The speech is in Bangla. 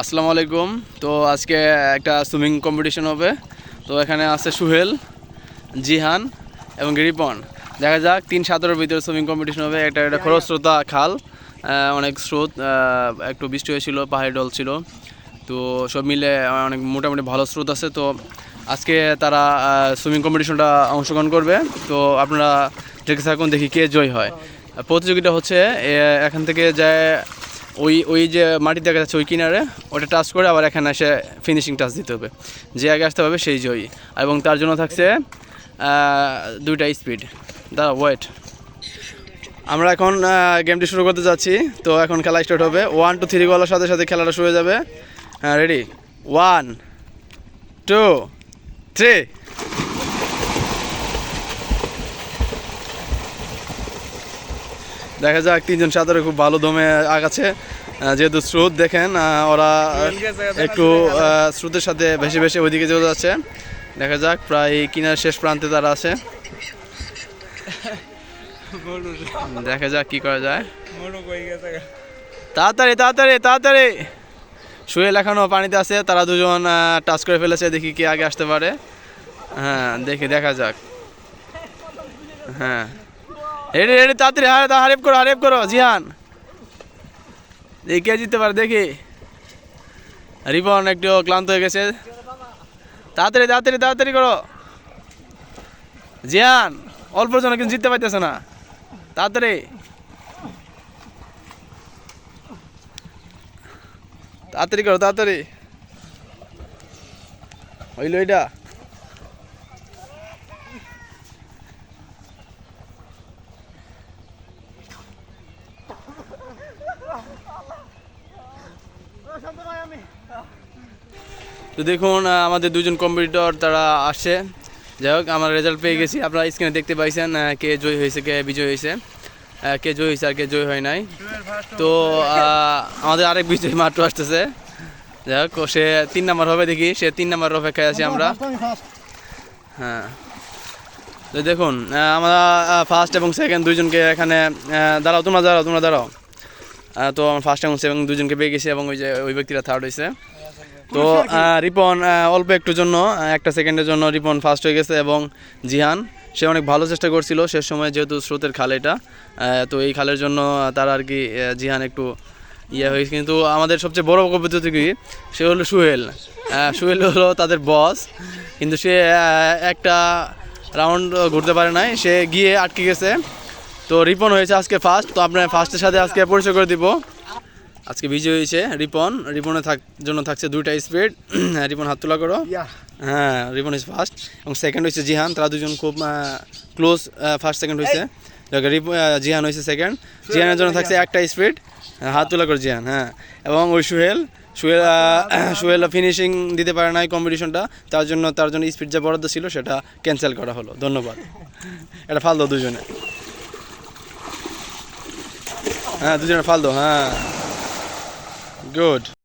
আসসালামু আলাইকুম। তো আজকে একটা সুইমিং কম্পিটিশন হবে। তো এখানে আছে সুহেল, জিহান এবং রিপন। দেখা যাক 3-7-এর ভিতরে সুইমিং কম্পিটিশন হবে। এটা খরস্রোতা খাল, অনেক স্রোত, একটু বৃষ্টি হয়েছিল, পাহাড়ি ঢল ছিল। তো সব মিলে অনেক মোটামুটি ভালো স্রোত আছে। তো আজকে তারা সুইমিং কম্পিটিশনটা অংশগ্রহণ করবে। তো আপনারা দেখতে থাকুন, দেখি কে জয় হয়। প্রতিযোগিতা হচ্ছে এখান থেকে যায় ওই ওই যে মাটি দেখা যাচ্ছে ওই কিনারে, ওটা টাচ করে আবার এখানে এসে ফিনিশিং টাচ দিতে হবে। যে আগে আসতে হবে সেই জয়ী, এবং তার জন্য থাকছে 2টা স্পিড। ওয়েট, আমরা এখন গেমটি শুরু করতে যাচ্ছি। তো এখন খেলা স্টার্ট হবে। 1 2 3 বলার সাথে সাথে খেলাটা শুরু হয়ে যাবে। হ্যাঁ, রেডি? 1 2 3। দেখা যাক, 3জন সাঁতারে খুব ভালো দমে আগাচ্ছে। যেহেতু স্রোত দেখেন, ওরা একটু স্রোতের সাথে ভেসে ভেসে ওইদিকে চলে যাচ্ছে। দেখা যাক, প্রায় কিনার শেষ প্রান্তে তারা আছে। দেখা যাক কি করা যায়। তাড়াতাড়ি তাড়াতাড়ি তাড়াতাড়ি। শুয়ে লেখানো পানিতে আছে, তারা দুজন টাচ করে ফেলেছে। দেখি কে আগে আসতে পারে। হ্যাঁ, দেখা যাক। হ্যাঁ, রেডি রেডি, তাড়াতাড়ি হারিপ করো জিহান। দেখি কে জিততে পারে, দেখি। রিপন একটু ক্লান্ত হয়ে গেছে। তাড়াতাড়ি তাড়াতাড়ি তাড়াতাড়ি করো জিহান, অল্পর জন্য কিন্তু জিততে পারতেছে না। তাড়াতাড়ি তাড়াতাড়ি করো, তাড়াতাড়ি। হইল এটা। তো দেখুন, আমাদের দুজন কম্পিটিটর তারা আসছে। যাই হোক, আমরা রেজাল্ট পেয়ে গেছি। আপনারা স্ক্রিনে দেখতে পাইছেন কে জয়ী হয়েছে, কে বিজয় হয়েছে, কে জয়ী হয়েছে আর কে জয়ী হয় নাই। তো আমাদের আরেক বিজয়ী মাত্র আসতেছে। যাই হোক, সে 3 নাম্বার হবে। দেখি, সে 3 নাম্বার অপেক্ষায় আছি আমরা। হ্যাঁ, তো দেখুন, আমরা ফার্স্ট এবং সেকেন্ড দুইজনকে এখানে দাঁড়াও, তোমরা দাঁড়াও। তো আমার ফার্স্ট এবং সেকেন্ড দুজনকে পেয়ে গেছি, এবং ওই ব্যক্তিরা থার্ড হয়েছে। তো রিপন অল্প একটুর জন্য, 1 সেকেন্ডের জন্য রিপন ফার্স্ট হয়ে গেছে, এবং জিহান সে অনেক ভালো চেষ্টা করছিল শেষ সময়, যেহেতু স্রোতের খাল এটা। তো এই খালের জন্য তারা আর কি, জিহান একটু হয়েছে। কিন্তু আমাদের সবচেয়ে বড় প্রতিযোগী সে হলো সুহেল। সুহেল হলো তাদের বস, কিন্তু সে একটা রাউন্ড ঘুরতে পারে নাই, সে গিয়ে আটকে গেছে। তো রিপন হয়েছে আজকে ফার্স্ট। তো আপনার ফার্স্টের সাথে আজকে পরিচয় করে দিব। আজকে বিজয় হয়েছে রিপন। রিপনের জন্য থাকছে 2টা স্পিড। রিপন হাত তোলা করো। হ্যাঁ, রিপন হয়েছে ফার্স্ট, এবং সেকেন্ড হয়েছে জিহান। তারা দুজন খুব ক্লোজ, ফার্স্ট সেকেন্ড হয়েছে। জিহান হয়েছে সেকেন্ড। জিহানের জন্য থাকছে 1টা স্পিড। হাত তোলা করো জিহান। হ্যাঁ, এবং ওই সুহেল ফিনিশিং দিতে পারে না এই কম্পিটিশনটা। তার জন্য স্পিড যা বরাদ্দ ছিল সেটা ক্যান্সেল করা হলো। ধন্যবাদ। এটা ফাল দাও দুজনে। হ্যাঁ, দুজনে ফাল দাও। হ্যাঁ, গুড।